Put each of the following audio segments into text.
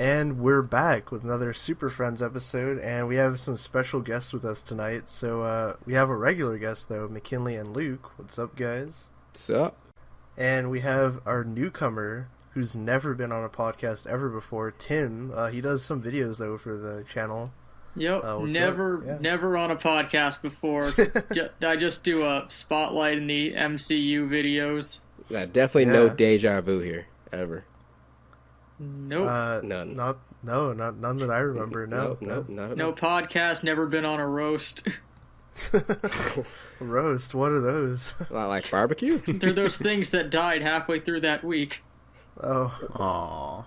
And we're back with another Superfriends episode, and we have some special guests with us tonight. So we have a regular guest, though, Mckinnley and Luke. What's up, guys? What's up? And we have our newcomer, who's never been on a podcast ever before, Tim. He does some videos, though, for the channel. Yep, never on a podcast before. I just do a spotlight in the MCU videos. Definitely no deja vu here, ever. Nope. None. None that I remember. No podcast, never been on a roast. Roast? What are those? Like barbecue? They're those things that died halfway through that week. Oh.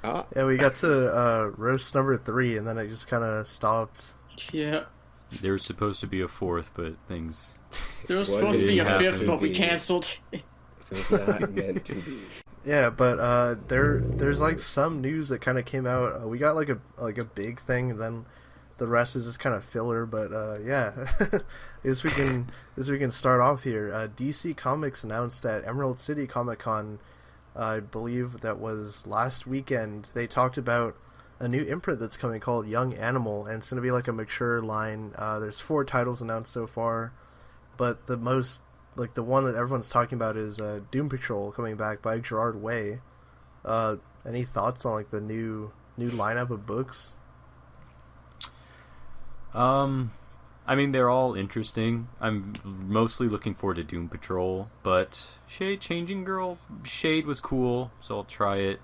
Aww. Yeah, we got to roast number 3, and then it just kind of stopped. Yeah. There was supposed to be a 4th, but things... There was supposed to be a 5th, but we canceled. It was not meant to be. Yeah, but there's like some news that kind of came out. We got like a big thing, and then the rest is just kind of filler. But yeah, I guess we can start off here. DC Comics announced at Emerald City Comic Con, I believe that was last weekend. They talked about a new imprint that's coming called Young Animal, and it's going to be like a mature line. There's 4 titles announced so far, but the most, like, the one that everyone's talking about is Doom Patrol coming back by Gerard Way. Any thoughts on like the new lineup of books? I mean, they're all interesting. I'm mostly looking forward to Doom Patrol, but Changing Girl Shade was cool, so I'll try it.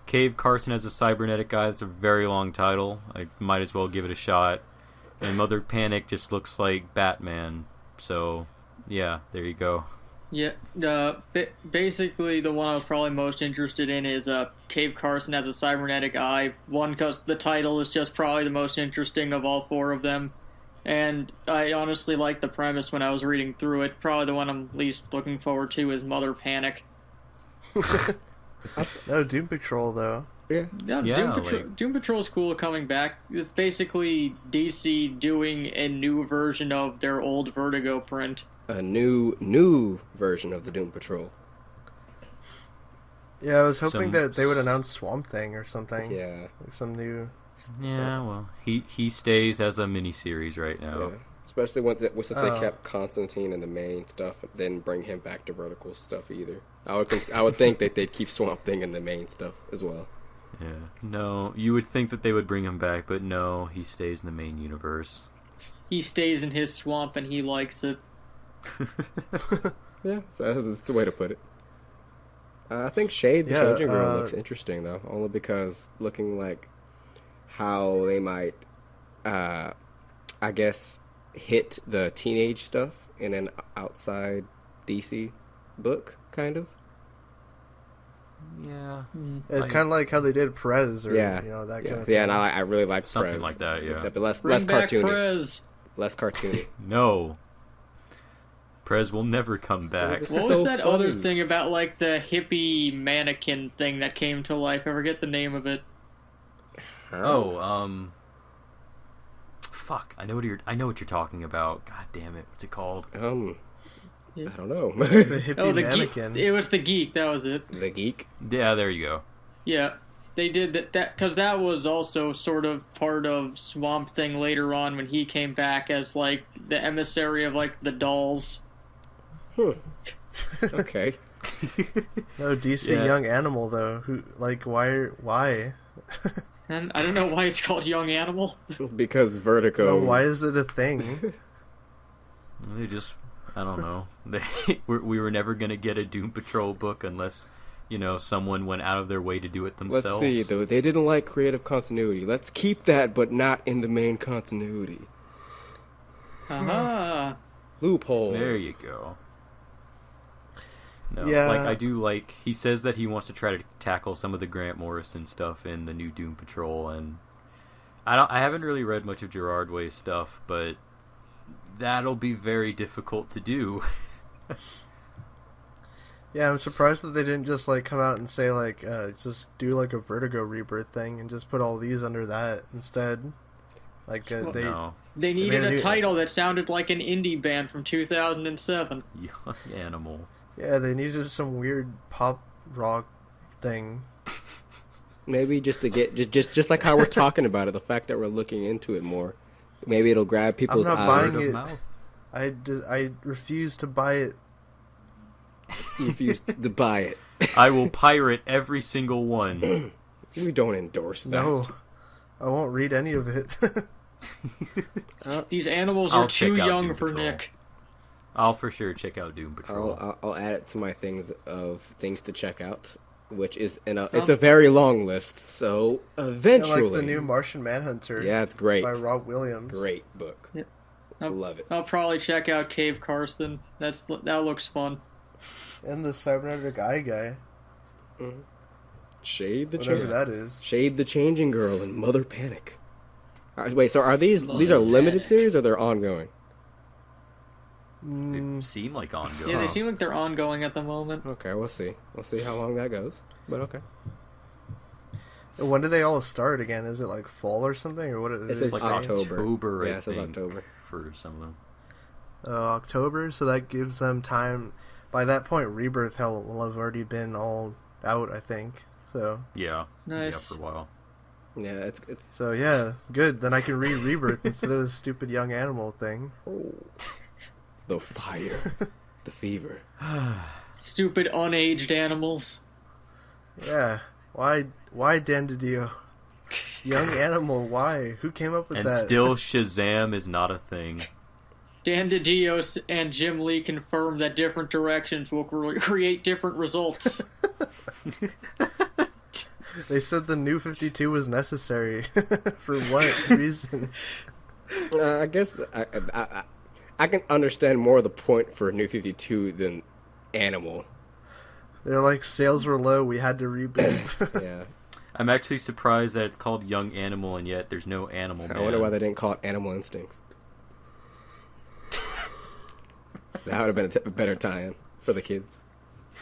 Cave Carson as a cybernetic guy, that's a very long title. I might as well give it a shot. And Mother Panic just looks like Batman, so yeah, there you go. Yeah, basically the one I was probably most interested in is Cave Carson as a cybernetic eye. One, because the title is just probably the most interesting of all 4 of them. And I honestly liked the premise when I was reading through it. Probably the one I'm least looking forward to is Mother Panic. No, Doom Patrol, though. Yeah, Doom Patrol's cool coming back. It's basically DC doing a new version of their old Vertigo print. A new version of the Doom Patrol. Yeah, I was hoping that they would announce Swamp Thing or something. Yeah. Like some new... Yeah, well, he stays as a miniseries right now. Yeah. Especially since they kept Constantine in the main stuff, didn't bring him back to Vertical stuff either. I would think that they'd keep Swamp Thing in the main stuff as well. Yeah, no, you would think that they would bring him back, but no, he stays in the main universe. He stays in his swamp and he likes it. Yeah, so that's the way to put it. I think Shade the Changing Girl looks interesting, though, only because looking like how they might, I guess, hit the teenage stuff in an outside DC book, kind of. Yeah. It's kind of like how they did Perez, or that kind of thing. Yeah, and I really like something Perez, like that, yeah. Except less Bring back cartoony. Perez. Less cartoony. No. Prez will never come back. What was that other thing about, like, the hippie mannequin thing that came to life? I forget the name of it. Fuck. I know what you're talking about. God damn it. What's it called? I don't know. The hippie mannequin. Geek. It was the Geek, that was it. The Geek? Yeah, there you go. Yeah. They did that because that was also sort of part of Swamp Thing later on when he came back as, like, the emissary of, like, the dolls. Okay. No, DC Young Animal, though. Who, like, why? And I don't know why it's called Young Animal. Because Vertigo. No, why is it a thing? They just, I don't know. We were never going to get a Doom Patrol book unless, someone went out of their way to do it themselves. Let's see, though. They didn't like creative continuity. Let's keep that, but not in the main continuity. Aha. Loophole. There you go. No, yeah. He says that he wants to try to tackle some of the Grant Morrison stuff in the new Doom Patrol, and I haven't really read much of Gerard Way's stuff, but that'll be very difficult to do. Yeah, I'm surprised that they didn't just, like, come out and say, like, just do, like, a Vertigo Rebirth thing and just put all these under that instead. Like, they needed a title that sounded like an indie band from 2007. Young Animal. Yeah, they needed some weird pop rock thing. Maybe just to get just like how we're talking about it, the fact that we're looking into it more, maybe it'll grab people's I'm not eyes. buying it. Mouth. I refuse to buy it. You refuse to buy it. I will pirate every single one. We don't endorse that. No, I won't read any of it. These animals I'll are too check out young Doom for Patrol. Nick. I'll for sure check out Doom Patrol. I'll add it to my things to check out, which is it's a very long list. So eventually, like the new Martian Manhunter. Yeah, it's great. By Rob Williams. Great book. Yep. Love it. I'll probably check out Cave Carson. That looks fun. And the cybernetic eye guy. Mm-hmm. Shade the Whatever that is. Shade the Changing Girl and Mother Panic. Wait, so are these are limited series or they're ongoing? They seem like ongoing. Yeah, they seem like they're ongoing at the moment. Okay, we'll see. We'll see how long that goes. But okay. When do they all start again? Is it like fall or something, or what? It says like October. I Yeah, it says think, October for some of them. October, so that gives them time. By that point, Rebirth Hell will have already been all out, I think. So Yeah. Nice. Yeah, for a while. Yeah, it's so yeah, good. Then I can read Rebirth instead of this stupid young animal thing. the fire, the fever. Stupid unaged animals. Yeah, why Dan DiDio? Young animal, why? Who came up with And that? still Shazam is not a thing. Dan DiDio and Jim Lee confirm that different directions will create different results. They said the new 52 was necessary. For what reason? I guess I can understand more of the point for New 52 than Animal. They're like, sales were low, we had to reboot. Yeah. I'm actually surprised that it's called Young Animal and yet there's no Animal Man. I wonder why they didn't call it Animal Instincts. That would have been a better tie-in for the kids.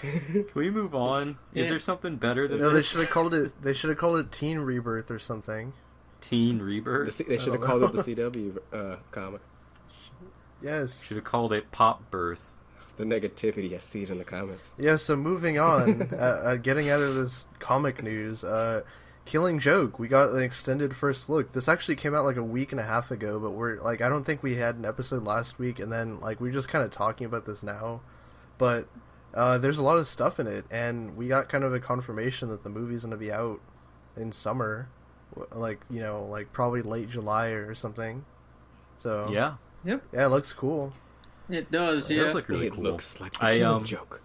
Can we move on? Yeah. Is there something better than No, they this? should have called it. They should have called it Teen Rebirth or something. Teen Rebirth? They should have called it the CW comic. Yes. Should have called it Pop Birth. The negativity, I see it in the comments. Yeah. So moving on, getting out of this comic news, Killing Joke. We got an extended first look. This actually came out like a week and a half ago, but we're like, I don't think we had an episode last week, and then like we're just kind of talking about this now, but. There's a lot of stuff in it, and we got kind of a confirmation that the movie's going to be out in summer, like probably late July or something. So Yeah. Yep. Yeah, it looks cool. It does, It yeah. does look really It cool. looks like the Killing Joke.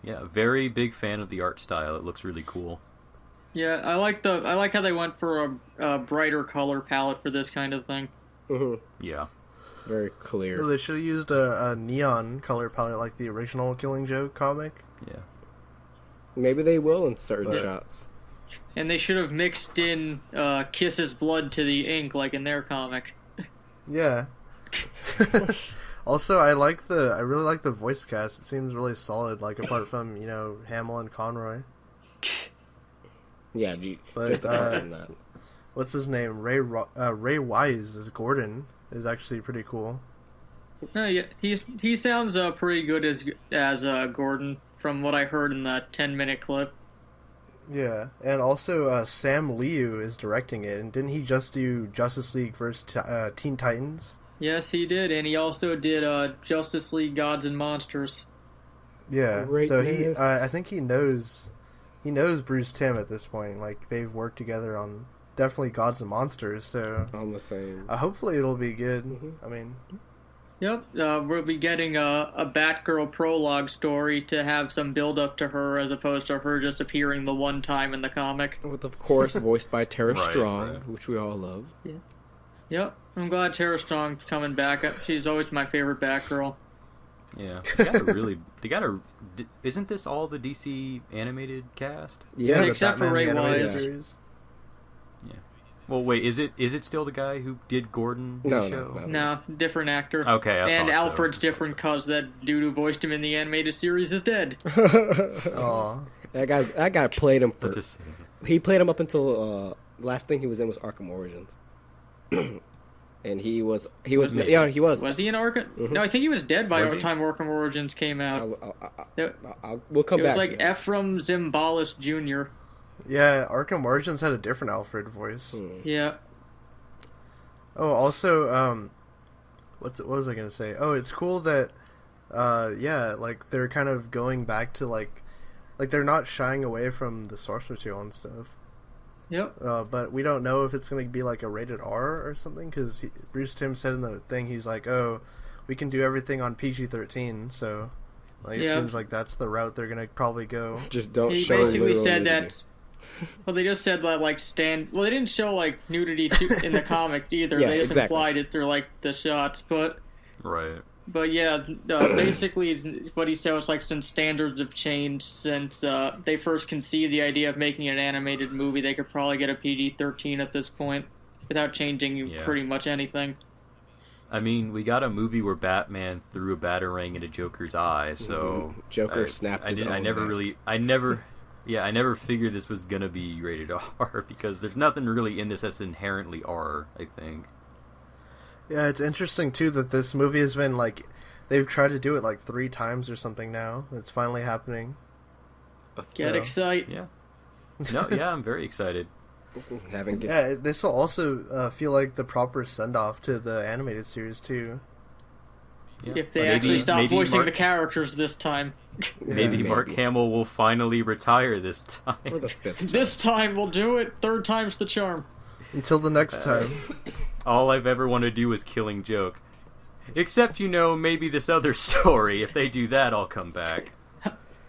Yeah, very big fan of the art style. It looks really cool. Yeah, I like how they went for a brighter color palette for this kind of thing. Mm-hmm. Yeah. Very clear. So they should have used a neon color palette like the original Killing Joke comic. Yeah. Maybe they will in certain But- shots. And they should have mixed in Kiss's blood to the ink like in their comic. Yeah. Also, I really like the voice cast. It seems really solid. Like apart from Hamill and Conroy. Yeah, But, just apart from that. What's his name? Ray Wise as Gordon is actually pretty cool. No, yeah, he sounds pretty good as Gordon from what I heard in that 10-minute clip. Yeah, and also Sam Liu is directing it, and didn't he just do Justice League vs. Teen Titans? Yes, he did, and he also did Justice League Gods and Monsters. Yeah, Greatness. so I think he knows Bruce Timm at this point. Like they've worked together on definitely Gods and Monsters, so On the same. hopefully it'll be good. Mhm. I mean, Yep, we'll be getting a Batgirl prologue story to have some build up to her as opposed to her just appearing the one time in the comic. With, of course, voiced by Tara Right, Strong, right. which we all love. Yep, I'm glad Tara Strong's coming back. She's always my favorite Batgirl. Yeah. Isn't this all the DC animated cast? Yeah, the except for Batman Ray animated Wise. series. Well, wait, is it still the guy who did Gordon in No, the show? no. No, different actor. Okay, I And thought so. Alfred's different cause that dude who voiced him in the animated series is dead. Aw. That guy played him for. That's just- He played him up until last thing he was in was Arkham Origins, and he was he? Was he in Arkham? Mhm. No, I think he was dead by Was the he? time Arkham Origins came out. we'll come It was back. like to that. Ephraim Zimbalist Jr. Yeah, Arkham Origins had a different Alfred voice. Yeah. Oh, also, what was I gonna say? Oh, it's cool that, yeah, like they're kind of going back to like they're not shying away from the source material and stuff. Yep. But we don't know if it's gonna be like a rated R or something, because Bruce Timm said in the thing, he's like, oh, we can do everything on PG-13, so like it seems like that's the route they're gonna probably go. Just don't he show basically said nudity. that. Well, they just said that like Well, they didn't show like nudity in the comic either. Yeah, they just exactly. implied it through like the shots, but yeah, basically what he said was like since standards have changed since they first conceived the idea of making an animated movie, they could probably get a PG-13 at this point without changing pretty much anything. I mean, we got a movie where Batman threw a batarang into Joker's eye, so Joker snapped his own I never figured this was gonna be rated R because there's nothing really in this that's inherently R, I think. Yeah, it's interesting too that this movie has been like they've tried to do it like 3 times or something now. It's finally happening. Get excited. Yeah. No, yeah, I'm very excited. Yeah, this will also feel like the proper send-off to the animated series too. Yeah. If they actually stop voicing the characters this time. Maybe Mark Hamill will finally retire this time. For the 5th time. This time we'll do it. 3rd time's the charm. Until the next time. All I've ever wanted to do is Killing Joke. Except, maybe this other story. If they do that, I'll come back.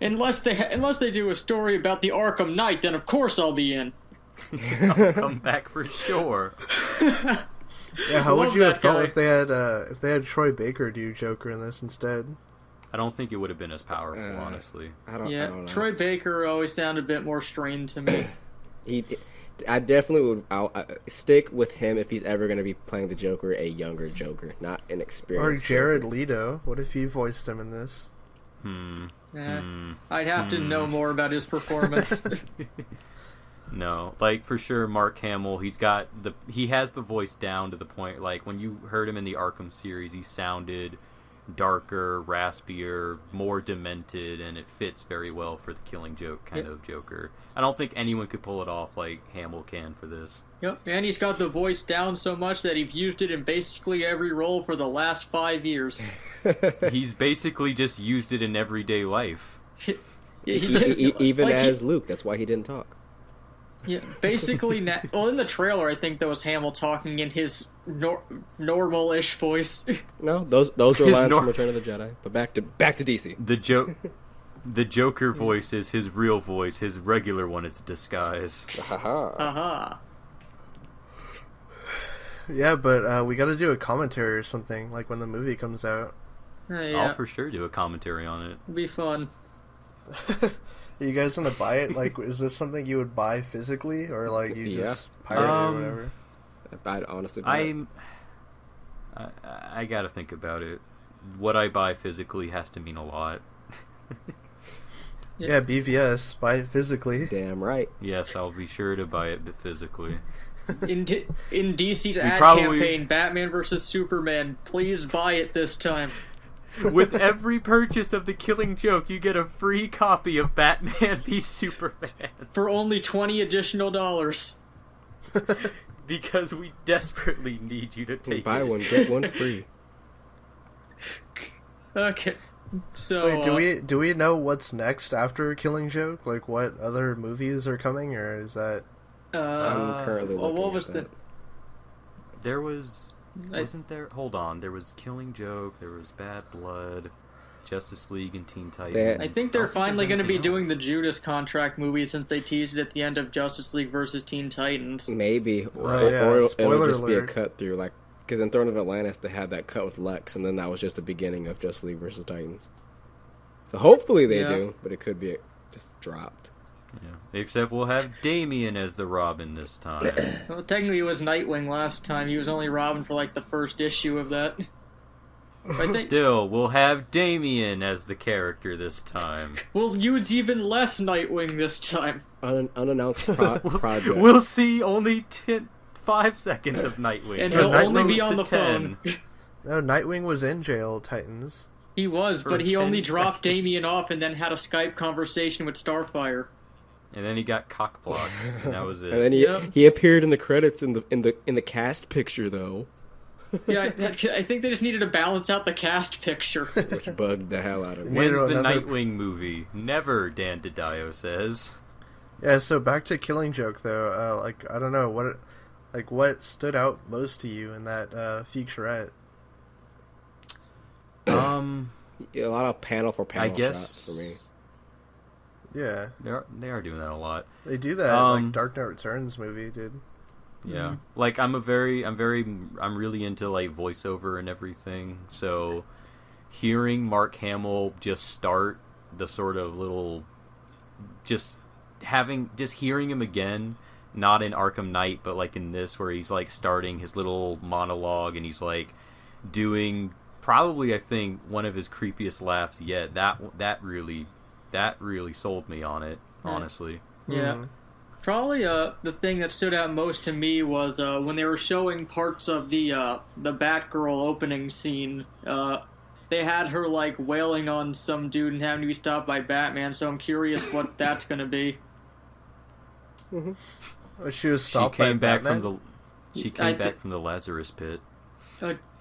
Unless they do a story about the Arkham Knight, then of course I'll be in. I'll come back for sure. Yeah, how would you have felt if they had Troy Baker do Joker in this instead? I don't think it would have been as powerful, honestly. I don't know. Troy Baker always sounded a bit more strained to me. I definitely would stick with him if he's ever going to be playing the Joker, a younger Joker, not an experienced Or Jared Joker. Leto. What if he voiced him in this? I'd have to know more about his performance. No, like for sure, Mark Hamill. He has the voice down to the point. Like when you heard him in the Arkham series, he sounded darker, raspier, more demented, and it fits very well for the Killing Joke kind of Joker. I don't think anyone could pull it off like Hamill can for this. Yep, and he's got the voice down so much that he's used it in basically every role for the last 5 years. He's basically just used it in everyday life. Even as Luke, that's why he didn't talk. Yeah, basically. Well, in the trailer, I think there was Hamill talking in his normal-ish voice. No, those are lines from Return of the Jedi. But back to DC. The Joker voice is his real voice. His regular one is a disguise. Aha. Yeah, but we got to do a commentary or something, like when the movie comes out. I'll for sure do a commentary on it. It'll be fun. Are you guys gonna buy it? Like, is this something you would buy physically, or like you just pirate it or whatever? I'd honestly. I gotta think about it. What I buy physically has to mean a lot. Yeah, BVS, buy it physically. Damn right. Yes, I'll be sure to buy it physically. In DC's ad campaign, Batman vs Superman, please buy it this time. With every purchase of the Killing Joke, you get a free copy of Batman v Superman. For only $20 additional. Because we desperately need you to take buy it. one, get one free. Okay. So wait, do we know what's next after Killing Joke? Like, what other movies are coming, or is that? I'm currently looking what was at that. There wasn't there? Hold on. There was Killing Joke. There was Bad Blood, Justice League, and Teen Titans. I think they're finally going to be doing the Judas Contract movie since they teased it at the end of Justice League versus Teen Titans. Maybe, Right. or it'll Spoiler just be a alert. cut through, like because in Throne of Atlantis they had that cut with Lex, and then that was just the beginning of Justice League versus Titans. So hopefully they do, but it could be just dropped. Yeah. Except we'll have Damian as the Robin this time. Well, technically it was Nightwing last time. He was only Robin for like the first issue of that. I think Still, we'll have Damian as the character this time. we'll use even less Nightwing this time. Unannounced project. We'll see only 5 seconds of Nightwing. And he'll only be Goes on to the phone. 10. No, Nightwing was in jail. Titans. He was, For but he 10 only dropped seconds. Damian off and then had a Skype conversation with Starfire. And then he got cockblocked, and that was it. And then he appeared in the credits in the cast picture though. Yeah, I think they just needed to balance out the cast picture. Which bugged the hell out of me. When's the Nightwing movie? Never, Dan DiDio says. Yeah, so back to Killing Joke though. I don't know what stood out most to you in that featurette. A lot of panel for panel shots for me. Yeah, they are doing that a lot. They do that. Like Dark Knight Returns movie did. Yeah, like I'm really into like voiceover and everything. So hearing Mark Hamill just start the sort of little, just hearing him again, not in Arkham Knight, but like in this, where he's like starting his little monologue and he's like doing probably, I think, one of his creepiest laughs yet. That really sold me on it, honestly. Yeah. Mm-hmm. Probably the thing that stood out most to me was when they were showing parts of the Batgirl opening scene. They had her like wailing on some dude and having to be stopped by Batman. So I'm curious what that's going to be. Mm-hmm. She was stopped by Batman. She came back from the Lazarus pit.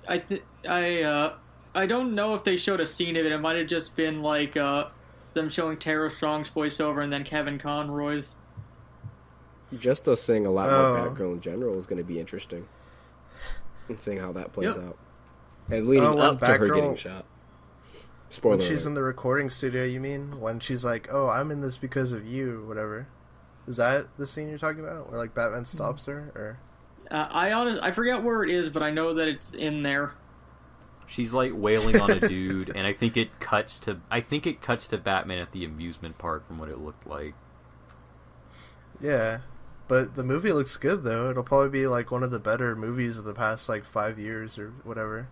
I don't know if they showed a scene of it. It might have just been like them showing Tara Strong's voiceover and then Kevin Conroy's. Just us seeing a lot more Batgirl in general is going to be interesting. And seeing how that plays out. And leading up to her getting shot. Spoiler when she's alert. in the recording studio, you mean? When she's like, oh, I'm in this because of you, whatever. Is that the scene you're talking about? Where like Batman stops her? Or I forget where it is, but I know that it's in there. She's like wailing on a dude, and I think it cuts to Batman at the amusement park from what it looked like. Yeah. But the movie looks good, though. It'll probably be, like, one of the better movies of the past, like, 5 years or whatever.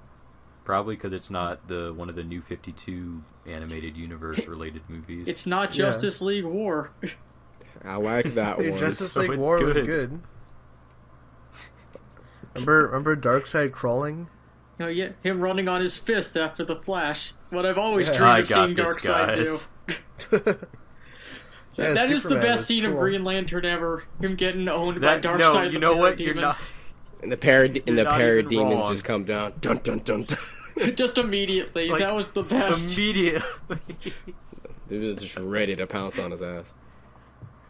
Probably because it's not one of the New 52 animated universe-related movies. It's not Justice League War. I like that one. Justice League War was good. Remember Darkseid crawling? Oh, yeah. Him running on his fists after the Flash. What I've always dreamed of seeing Darkseid do. Yeah, that is the best scene of Green Lantern ever. Him getting owned by Darkseid. No, you know what? You're not. And the parademons just come down. Dun dun dun dun. Just immediately. Like, that was the best. Immediately. They're just ready to pounce on his ass.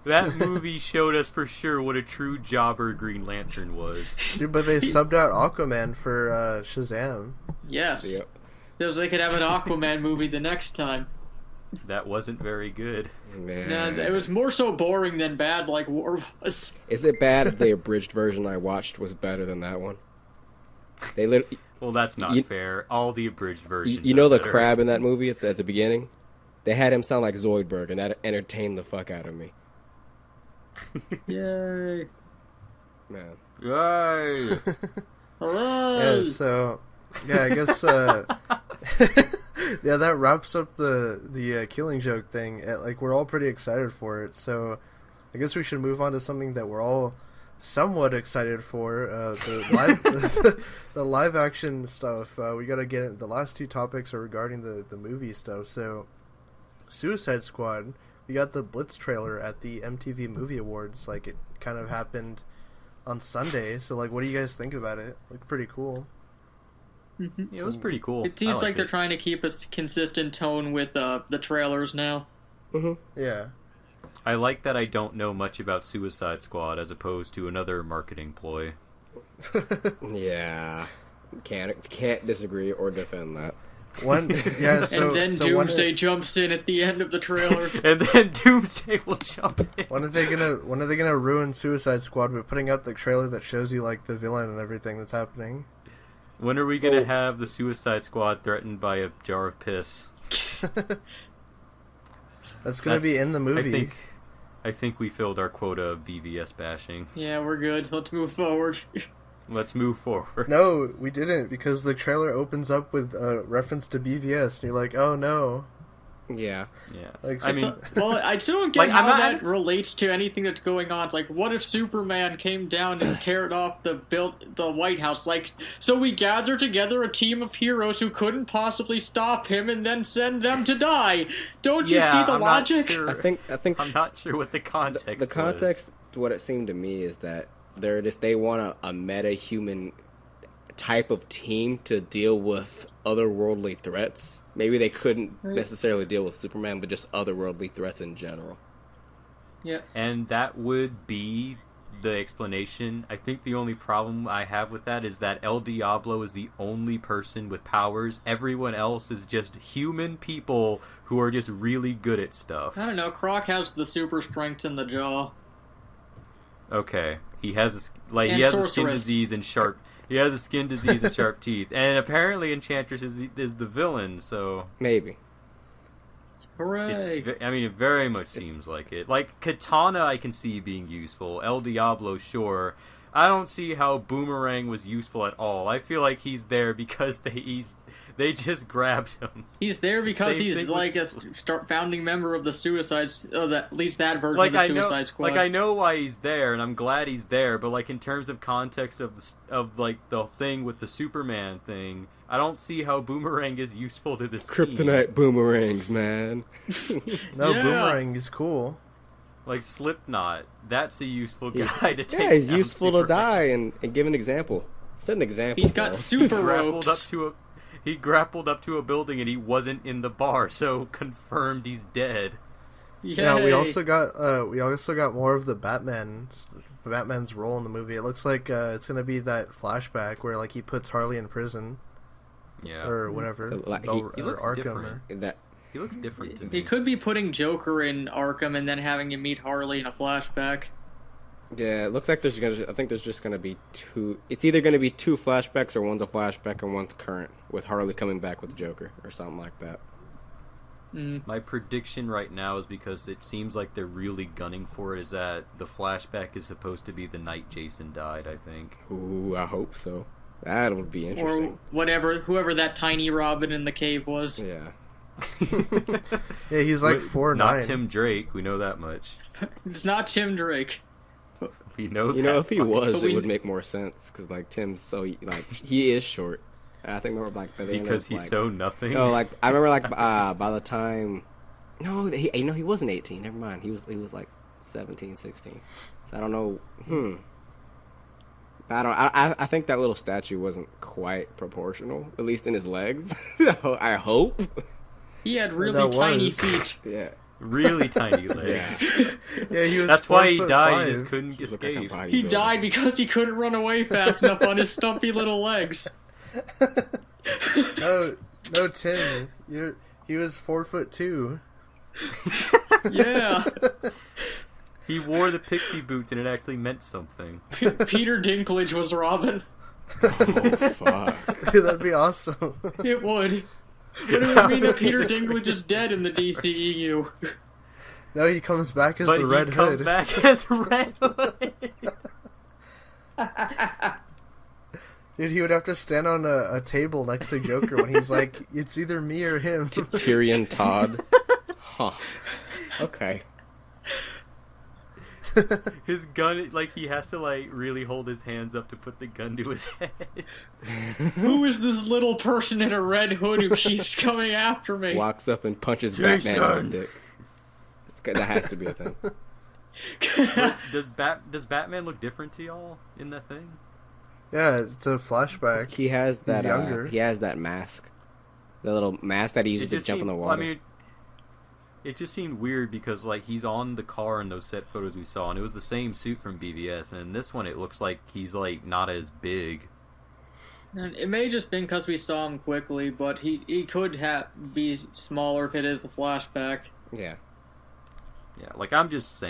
That movie showed us for sure what a true jobber Green Lantern was. Dude, but they subbed out Aquaman for Shazam. Yes. Yep. They could have an Aquaman movie the next time. That wasn't very good. Man. No, it was more so boring than bad, like War was. Is it bad if the abridged version I watched was better than that one? Well, that's not fair. All the abridged versions. You know the crab in that movie at the beginning? They had him sound like Zoidberg, and that entertained the fuck out of me. Yay! Man. Yay! Hooray! Yeah. So, yeah, I guess. Yeah, that wraps up the Killing Joke thing. Like, we're all pretty excited for it, so I guess we should move on to something that we're all somewhat excited for. The live action stuff. We gotta get the last two topics are regarding the movie stuff. So, Suicide Squad. We got the Blitz trailer at the MTV Movie Awards. Like, it kind of happened on Sunday. So, like, what do you guys think about it? Looked pretty cool. Mm-hmm. Yeah, it was pretty cool. It seems like they're trying to keep a consistent tone with the trailers now. Mm-hmm. Yeah. I like that I don't know much about Suicide Squad as opposed to another marketing ploy. Yeah. Can't disagree or defend that. And then Doomsday jumps in at the end of the trailer. And then Doomsday will jump in. When are they gonna ruin Suicide Squad by putting out the trailer that shows you like the villain and everything that's happening? When are we gonna have the Suicide Squad threatened by a jar of piss? That's gonna be in the movie. I think we filled our quota of BVS bashing. Yeah, we're good. Let's move forward. Let's move forward. No, we didn't, because the trailer opens up with a reference to BVS, and you're like, oh no. Yeah. Yeah. Like, I mean, Well, I still don't get Like, how I'm not- that relates to anything that's going on. Like, what if Superman came down and teared off the White House? Like, so we gather together a team of heroes who couldn't possibly stop him, and then send them to die. Don't you see the I'm not logic? sure. I think I'm not sure what the context. the context. What it seemed to me is that they want a meta human type of team to deal with otherworldly threats. Maybe they couldn't necessarily deal with Superman, but just otherworldly threats in general. Yeah. And that would be the explanation. I think the only problem I have with that is that El Diablo is the only person with powers. Everyone else is just human people who are just really good at stuff. I don't know. Croc has the super strength in the jaw. Okay, he has a And he has a skin sorceress. disease and sharp. He has a skin disease and sharp teeth, and apparently Enchantress is the villain. So Maybe. Hooray! I mean, it very much seems like it. Like Katana, I can see being useful. El Diablo, sure. I don't see how Boomerang was useful at all. I feel like he's there because they just grabbed him. He's there because Same he's thing like a with- founding member of the at least that version of the Suicide Squad. Like I know why he's there, and I'm glad he's there. But like in terms of context of like the thing with the Superman thing, I don't see how Boomerang is useful to this team. Kryptonite boomerangs, man. no, Yeah. Boomerang is cool. Like Slipknot, that's a useful guy to take. Yeah, he's down useful to Superman. die and give an example. Set an example. He's got Paul. super grappled up ropes. to he grappled up to a building and he wasn't in the bar, so confirmed he's dead. Yeah, we Yay. also got more of the Batman's role in the movie. It looks like it's gonna be that flashback where like he puts Harley in prison Yeah, or whatever, Like, he looks Arkham. different. That He looks different to me. He could be putting Joker in Arkham and then having him meet Harley in a flashback. Yeah, it looks like I think there's just gonna be two. It's either gonna be two flashbacks or one's a flashback and one's current, with Harley coming back with Joker or something like that. My prediction right now is because it seems like they're really gunning for it. Is that the flashback is supposed to be the night Jason died? I think. Ooh, I hope so. That would be Or interesting. whoever that tiny Robin in the cave was. Yeah. Yeah, he's like Wait, 4'9". Not Tim Drake. We know that much. It's not Tim Drake. We know. You know, that if he much. was, But it we- would make more sense because like Tim's so like he is short. I think more like by the end because of, he's like, so nothing. Oh, like I remember like by the time. No, he wasn't 18. Never mind. He was like 17, 16. So I don't know. I think that little statue wasn't quite proportional, at least in his legs. I hope. He had really That tiny was. feet. Yeah. Really tiny legs. Yeah, he was. That's why he 4'5". died. He just couldn't Look like a escape. bodybuilder. He died because he couldn't run away fast enough on his stumpy little legs. No, Tim. He was 4'2". Yeah. He wore the pixie boots, and it actually meant something. Peter Dinklage was Robin. Oh, fuck. That'd be awesome. It would. But it would mean that Peter Dinklage is dead in the DCEU. No, he comes back as But the he Red come Hood. back as Red Hood. Dude, he would have to stand on a table next to Joker when he's like, it's either me or him. Tyrion Todd. Huh. Okay. His gun, like, he has to, like, really hold his hands up to put the gun to his head. Who is this little person in a red hood who keeps coming after me? Walks up and punches Jason. Batman in the dick. That has to be a thing. Does Batman look different to y'all in that thing? Yeah, it's a flashback. He has that. younger. He has that mask. The little mask that he uses to jump in the water. I mean, it just seemed weird because, like, he's on the car in those set photos we saw, and it was the same suit from BVS, and in this one it looks like he's, like, not as big. And it may just been because we saw him quickly, but he could be smaller if it is a flashback. Yeah. Yeah, like, I'm just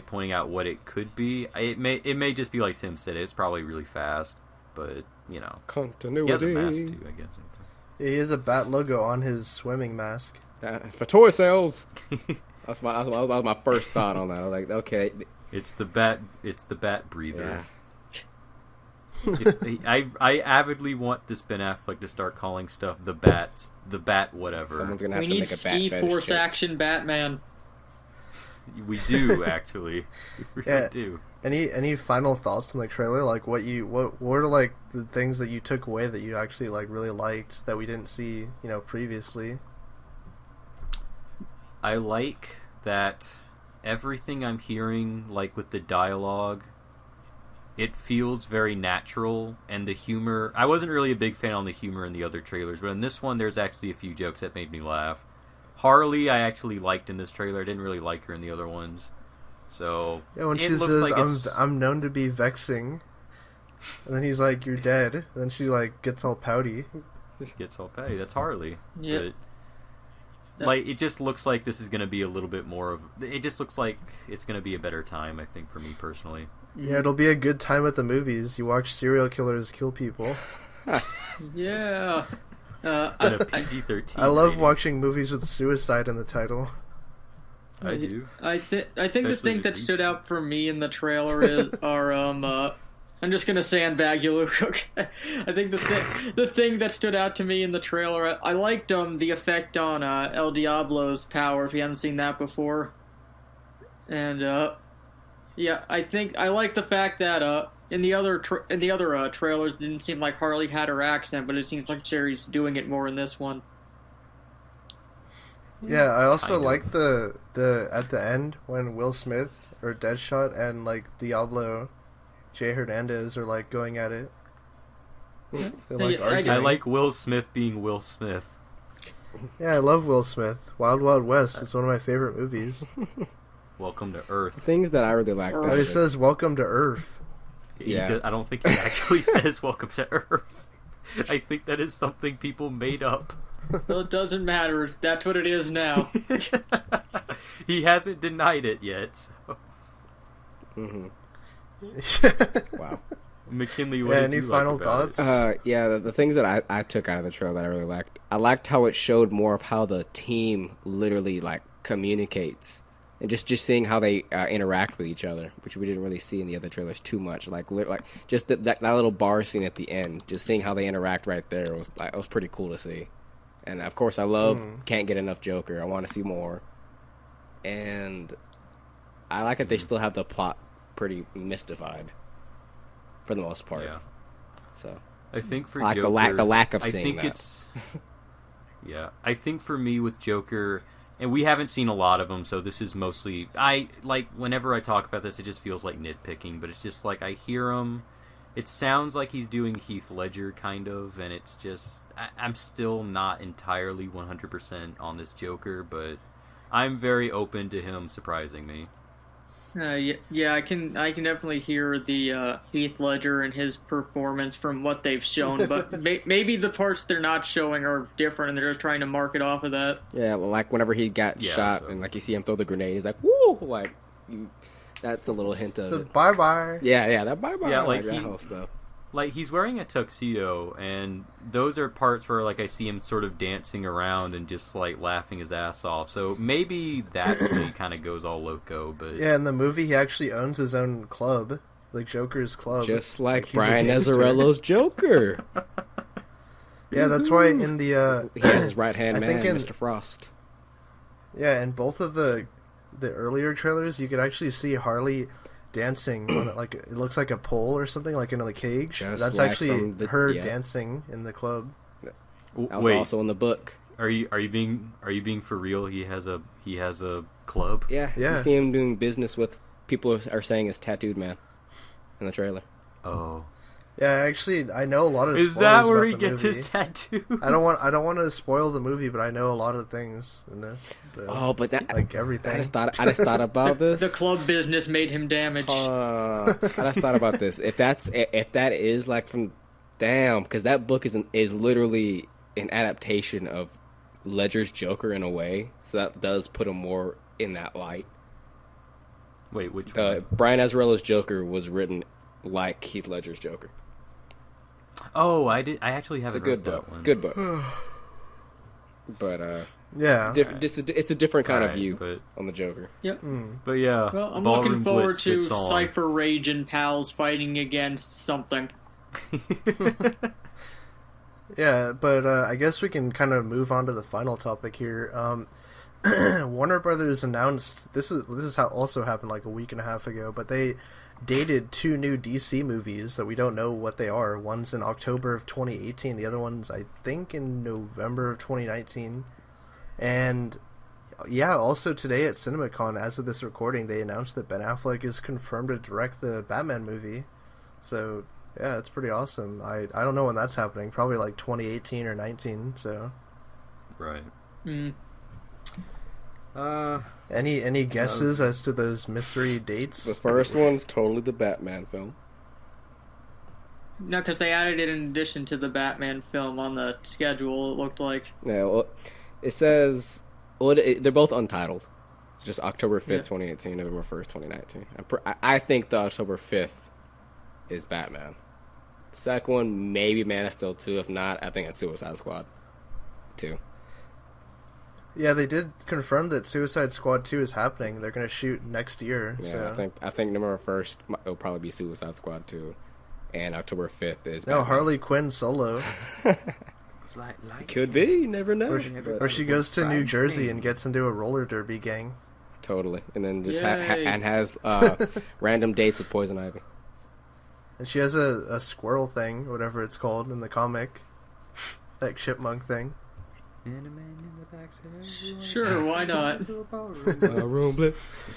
pointing out what it could be. It may just be like Tim said, it's probably really fast, but, you know. Continuity. He has a mask, too, I guess. He has a bat logo on his swimming mask. For toy sales. That was my first thought on that. I was like, okay. It's the bat breather. Yeah. I avidly want this Ben Affleck to start calling stuff the bat whatever. Someone's gonna have We to need make a bat ski fetish force joke. action Batman. We do actually. We really do. Any final thoughts on the trailer? Like what are like the things that you took away that you actually like really liked that we didn't see, previously? I like that everything I'm hearing, like with the dialogue, it feels very natural, and the humor. I wasn't really a big fan on the humor in the other trailers, but in this one, there's actually a few jokes that made me laugh. Harley, I actually liked in this trailer. I didn't really like her in the other ones. So Yeah, when it she looks says, like I'm known to be vexing, and then he's like, you're dead, and then she like gets all pouty. just gets all petty. That's Harley. Yeah. But, like, it just looks like this is going to be a little bit more of... It just looks like it's going to be a better time, I think, for me personally. Yeah, it'll be a good time at the movies. You watch serial killers kill people. Yeah. And a PG-13 I love rating. watching movies with suicide in the title. I do. I think the Especially thing the that stood out for me in the trailer are I'm just gonna sandbag you, Luke. Okay. I think the thing that stood out to me in the trailer, I liked the effect on El Diablo's power. If you haven't seen that before, and yeah, I think I like the fact that in the other trailers, it didn't seem like Harley had her accent, but it seems like Sherry's doing it more in this one. Yeah, I also Kind of. like the at the end when Will Smith or Deadshot and like Diablo Jay Hernandez are like going at it. They're like Yeah, arguing. I like Will Smith being Will Smith. Yeah, I love Will Smith. Wild Wild West is one of my favorite movies. Welcome to Earth. Things that I really liked. Oh, it says "Welcome to Earth." Yeah. I don't think he actually says Welcome to Earth. I think that is something people made up. Well, it doesn't matter. That's what it is now. He hasn't denied it yet. So. Wow. McKinley, what Yeah, did any you final like about thoughts? it? Yeah, the things that I took out of the trailer that I really liked. I liked how it showed more of how the team literally like communicates, and just seeing how they interact with each other, which we didn't really see in the other trailers too much. Like just that little bar scene at the end, just seeing how they interact right there was pretty cool to see. And of course, I love Can't Get Enough Joker. I want to see more, and I like that they still have the plot pretty mystified for the most part. Yeah. So I think for I like Joker, the lack of I seeing think that. it's yeah. I think for me with Joker, and we haven't seen a lot of them, so this is mostly I like whenever I talk about this, it just feels like nitpicking, but it's just like I hear him. It sounds like he's doing Heath Ledger kind of, and it's just I'm still not entirely 100% on this Joker, but I'm very open to him surprising me. Yeah, I can definitely hear the Heath Ledger and his performance from what they've shown, but maybe the parts they're not showing are different, and they're just trying to market off of that. Yeah, like whenever he got Yeah, shot so- and like you see him throw the grenade, he's like, "Woo!" Like that's a little hint of it. Bye bye. Yeah, that bye bye. Yeah, like like that he- whole stuff. Like, he's wearing a tuxedo, and those are parts where, like, I see him sort of dancing around and just, like, laughing his ass off. So maybe that really kind of goes all loco, but... Yeah, in the movie, he actually owns his own club, like Joker's club. Just like he's a Brian gangster. Azzarello's Joker. Yeah, that's why in the He has his right hand I man, think in- Mr. Frost. yeah, in both of the earlier trailers, you could actually see Harley dancing on it, like it looks like a pole or something, like in a cage. Just That's like actually from the- her yeah. dancing in the club. That was Wait, also in the book. are you being for real? He has a club? Yeah, Yeah. you see him doing business with people who are saying is tattooed man in the trailer. Oh. Yeah, actually, I know a lot of. Is spoilers that where about he the gets movie. his tattoos? I don't want to spoil the movie, but I know a lot of things in this. So, Oh, but that like everything. I just thought about this. The club business made him damaged. I just thought about this. If that is like from, damn, because that book is literally an adaptation of Ledger's Joker in a way, so that does put him more in that light. Wait, which one? Brian Azzarello's Joker was written like Heath Ledger's Joker. Oh, I actually It's a haven't good read book. that one. Good book. But yeah. it's a different kind of Alright, view but- on the Joker. Yep. But yeah, Well, I'm Ballroom looking forward Blitz, to good song. Cypher Rage and pals fighting against something. Yeah, but I guess we can kind of move on to the final topic here. Warner Brothers announced this is how also happened like a week and a half ago, but they dated 2 new DC movies that we don't know what they are. One's in October of 2018, the other one's I think in November of 2019. And yeah, also today at CinemaCon, as of this recording, they announced that Ben Affleck is confirmed to direct the Batman movie. So yeah, it's pretty awesome. I don't know when that's happening. Probably like 2018 or 19. So Right. Any guesses as to those mystery dates? The first one's totally the Batman film. No, because they added it in addition to the Batman film on the schedule, it looked like. Yeah, well, it says... Well, they're both untitled. It's just October 5th, 2018, November 1st, 2019. I think the October 5th is Batman. The second one, maybe Man of Steel 2. If not, I think it's Suicide Squad 2. Yeah, they did confirm that Suicide Squad 2 is happening. They're going to shoot next year. Yeah, so. I think November 1st it'll probably be Suicide Squad 2, and October 5th is No, Batman. Harley Quinn solo. Could be, you never know. Or she goes to New Jersey and gets into a roller derby gang. Totally, and then just Yay. has random dates with Poison Ivy. And she has a squirrel thing, whatever it's called in the comic. That chipmunk thing. Sure, why not? Room Blitz.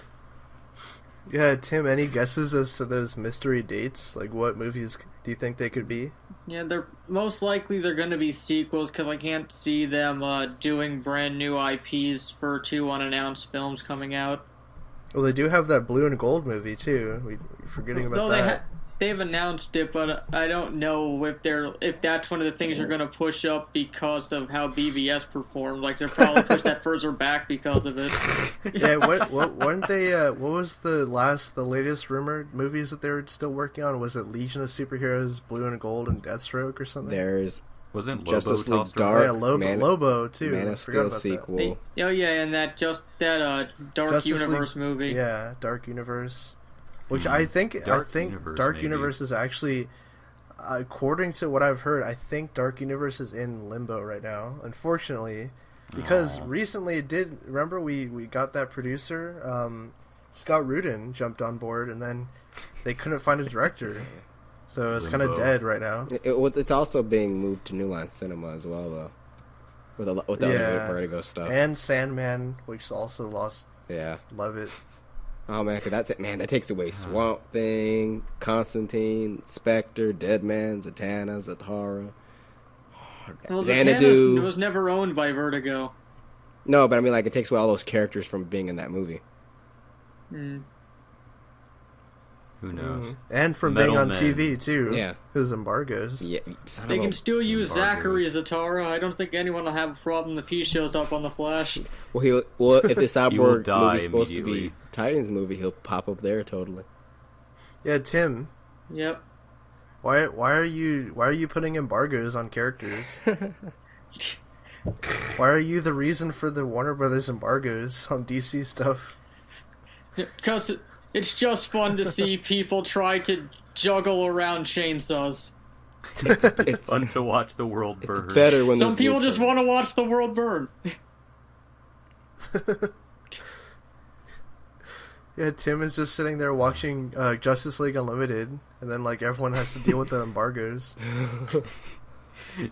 Yeah, Tim, any guesses as to those mystery dates? Like, what movies do you think they could be? Yeah, they're most likely they're going to be sequels because I can't see them doing brand new IPs for 2 unannounced films coming out. Well, they do have that Blue and Gold movie, too. We're forgetting about that. They've announced it, but I don't know if that's one of the things they're going to push up because of how BVS performed. Like, they'll probably push that further back because of it. Yeah, weren't they? What was the latest rumored movies that they were still working on? Was it Legion of Superheroes, Blue and Gold, and Deathstroke or something? Wasn't Lobo Justice League tossed Dark, yeah, Lobo too. Man of Steel sequel. Oh yeah, and that Dark Justice Universe League, movie. Yeah, Dark Universe. Which I think Dark Universe, Universe is actually, according to what I've heard, I think Dark Universe is in limbo right now. Unfortunately, because recently it did. Remember we got that producer, Scott Rudin jumped on board, and then they couldn't find a director, so it's kind of dead right now. It's also being moved to New Line Cinema as well, though, with the other Vertigo stuff and Sandman, which also lost. Yeah, love it. Oh man, that takes away Swamp Thing, Constantine, Spectre, Deadman, Zatanna, Zatara, Well, Xanadu. Zatanna was never owned by Vertigo. No, but I mean, like, it takes away all those characters from being in that movie. Who knows? And from Metal being on Men. TV too. Yeah, because embargoes. Yeah, They can still use embargoes. Zachary as Zatara. I don't think anyone will have a problem if he shows up on The Flash. Well, if the He will Cyborg die movie's supposed to be immediately. Titans movie, he'll pop up there totally. Yeah, Tim. Yep. Why are you putting embargoes on characters? Why are you the reason for the Warner Brothers embargoes on DC stuff? Because it's just fun to see people try to juggle around chainsaws. It's Fun to watch the world burn. It's better when Some there's people new just fun. want to watch the world burn. Yeah, Tim is just sitting there watching Justice League Unlimited, and then like everyone has to deal with the embargoes.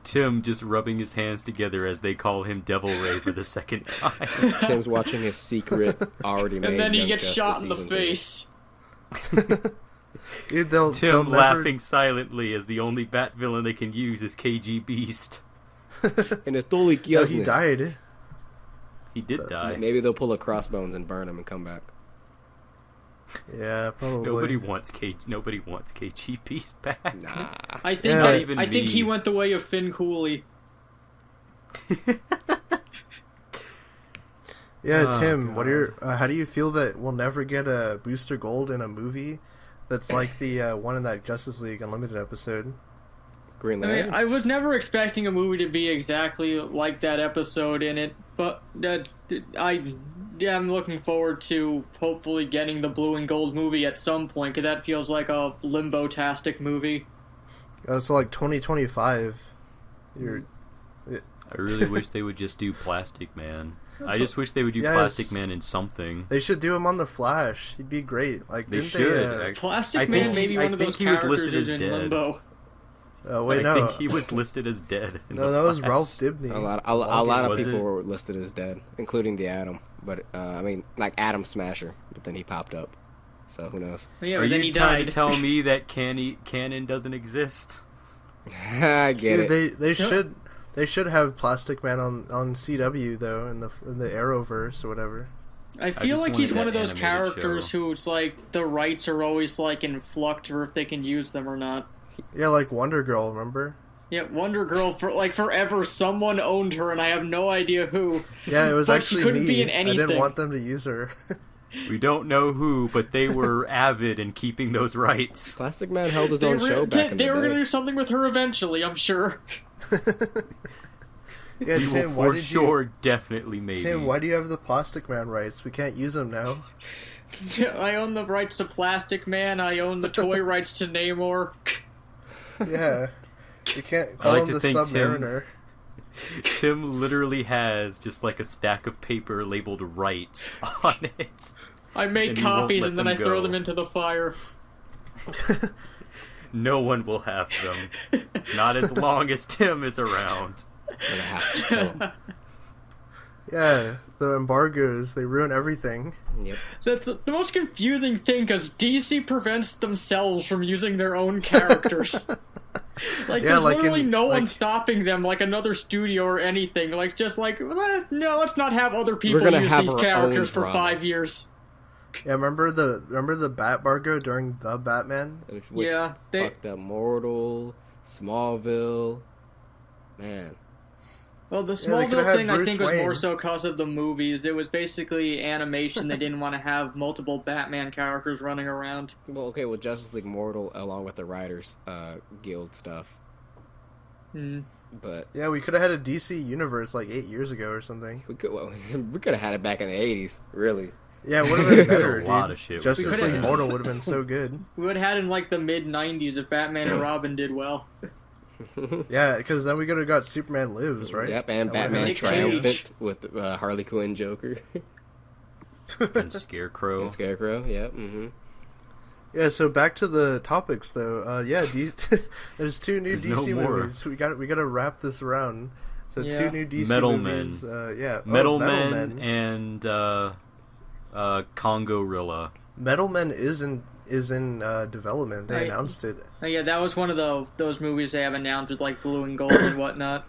Tim just rubbing his hands together as they call him Devil Ray for the second time. Tim's watching his secret already made. And then he Young gets Justice shot in the season 3. face. Dude, they'll Tim never... laughing silently as the only Bat villain they can use is KG Beast. And it's totally No, he died. He did die. Maybe they'll pull a Crossbones and burn him and come back. Yeah, probably. Nobody wants KG Beast back. Nah. I think Yeah. Not even I think me. he went the way of Finn Cooley. Yeah, Oh, Tim, God. what are your? How do you feel that we'll never get a Booster Gold in a movie that's like the one in that Justice League Unlimited episode? Green I Lantern. mean, I was never expecting a movie to be exactly like that episode in it, but I'm looking forward to hopefully getting the Blue and Gold movie at some point, because that feels like a limbo-tastic movie. So like 2025. You're. I really wish they would just do Plastic Man. I just wish they would do Plastic Man in something. They should do him on the Flash. He'd be great. Like they didn't should. They, Plastic Man may be one of those characters who's in limbo. Oh wait, I no. think he was listed as dead. No, that was Ralph Dibny. A lot of people it? were listed as dead, including the Atom. But I mean, like Atom Smasher. But then he popped up. So who knows? Yeah, Are then you he trying died. to tell me that canon doesn't exist? I get Dude, they should have Plastic Man on CW though in the Arrowverse or whatever. I feel just like he's wanted one of that those animated characters show. who it's like the rights are always like in flux or if they can use them or not. Yeah, like Wonder Girl, remember? Yeah, Wonder Girl for like forever. Someone owned her, and I have no idea who. Yeah, it was But actually she couldn't me. be in anything. I didn't want them to use her. We don't know who, but they were avid in keeping those rights. Plastic Man held his own show back in the They were day. going to do something with her eventually, I'm sure. Yeah, We Tim, will for sure, definitely, maybe. Tim, why do you have the Plastic Man rights? We can't use them now. I own the rights to Plastic Man. I own the toy rights to Namor. Yeah, you can't I call like him to the think Submariner. Tim literally has just like a stack of paper labeled rights on it. I make And you won't copies let and then them I throw go. them into the fire. No one will have them. Not as long as Tim is around. Gonna have to kill him. Yeah, the embargoes, they ruin everything. Yep. That's the most confusing thing because DC prevents themselves from using their own characters. Like, Yeah, there's like literally in- no one like- stopping them, like another studio or anything. Like, just like, no, let's not have other people gonna use have these our characters own for drama. 5 years. Yeah, remember the Bat embargo during the Batman? Which Yeah, they- fucked up Mortal, Smallville. Man. Well, the Yeah, they could've Smallville had thing, I Bruce think, was more Wayne. so because of the movies. It was basically animation. They didn't want to have multiple Batman characters running around. Well, okay, with Justice League Mortal along with the Writers Guild stuff. Hmm. But Yeah, we could have had a DC universe like 8 years ago or something. we could have had it back in the 80s, really. Yeah, it would have been better, A lot dude. of shit we Justice could've League had. Mortal would have been so good. We would have had in, like, the mid-90s if Batman and Robin did well. Yeah, because then we could have got Superman Lives, right? Yep, and That would've Batman been Nick Triumphant Cage. with Harley Quinn Joker. And Scarecrow. And Scarecrow, yep, mm-hmm. Yeah, so back to the topics though. There's two new There's DC no more. movies. We got to wrap this around. So Yeah. two new DC Metal movies. Men. Metal Metal Men. Men and Congo Rilla. Metal Men is in development. They Right. announced it, Oh, yeah, that was one of those movies they have announced with, like, blue and gold and whatnot.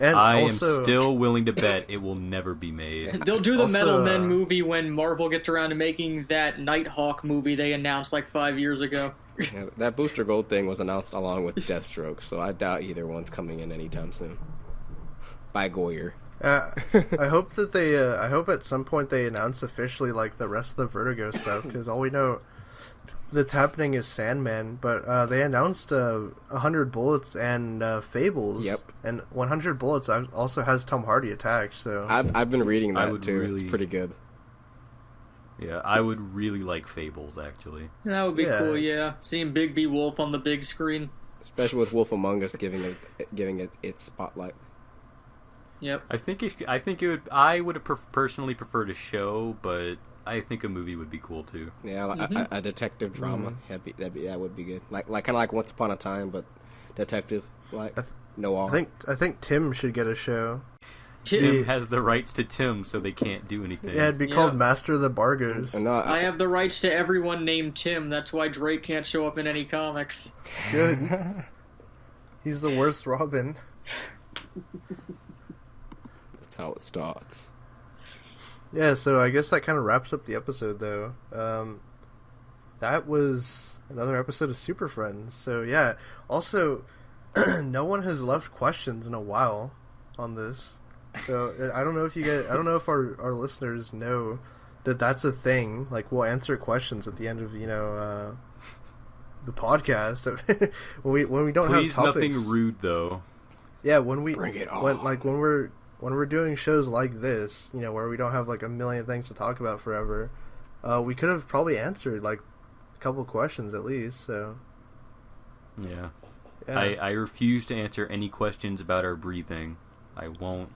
and I also, am still willing to bet it will never be made. They'll do the Also, Metal Men movie when Marvel gets around to making that Nighthawk movie they announced, like, 5 years ago. Yeah, that Booster Gold thing was announced along with Deathstroke, so I doubt either one's coming in anytime soon. By Goyer. I hope that they. I hope at some point they announce officially like the rest of the Vertigo stuff because all we know that's happening is Sandman. But they announced 100 Bullets and Fables. Yep. And 100 Bullets also has Tom Hardy attached. So I've been reading I that would too. really- It's pretty good. Yeah, I would really like Fables, actually. That would be Yeah. cool, yeah. Seeing Big B Wolf on the big screen. Especially with Wolf Among Us giving it its spotlight. Yep. I think it would. I would have personally preferred a show, but I think a movie would be cool too. Yeah, a detective drama. That would be good. Like kind of like Once Upon a Time, but detective like noir. I think Tim should get a show. Tim has the rights to Tim, so they can't do anything. Yeah, it'd be Yeah. called Master of the Bargos. No, I have the rights to everyone named Tim. That's why Drake can't show up in any comics. Good. He's the worst Robin. that's how it starts. Yeah, so I guess that kind of wraps up the episode, though. That was another episode of Superfriends. So yeah, also, no one has left questions in a while on this. So I don't know if I don't know if our listeners know that that's a thing. Like we'll answer questions at the end of the podcast when we don't Please, have topics. nothing rude though. Yeah, when we Bring it when on. we're doing shows like this, where we don't have like a million things to talk about forever, we could have probably answered like a couple questions at least. So Yeah. Yeah. I refuse to answer any questions about our breathing. I won't.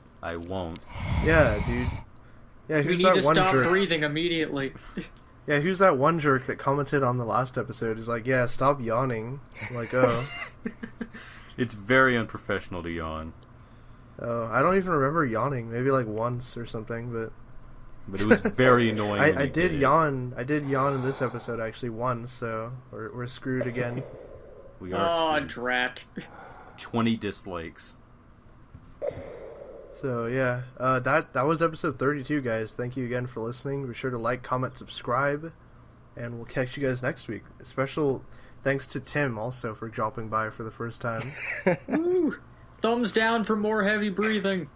Yeah, dude. Yeah, We who's need that to one stop jerk? breathing immediately. Yeah, who's that one jerk that commented on the last episode? He's like, yeah, stop yawning. I'm like, oh. It's very unprofessional to yawn. Oh, I don't even remember yawning. Maybe like once or something, But it was very annoying. when I you did it. yawn. I did yawn in this episode actually once, so we're screwed again. We are Oh, screwed. drat. 20 dislikes. So yeah, that was episode 32, guys. Thank you again for listening. Be sure to like, comment, subscribe, and we'll catch you guys next week. Special thanks to Tim also for dropping by for the first time. Woo! Thumbs down for more heavy breathing.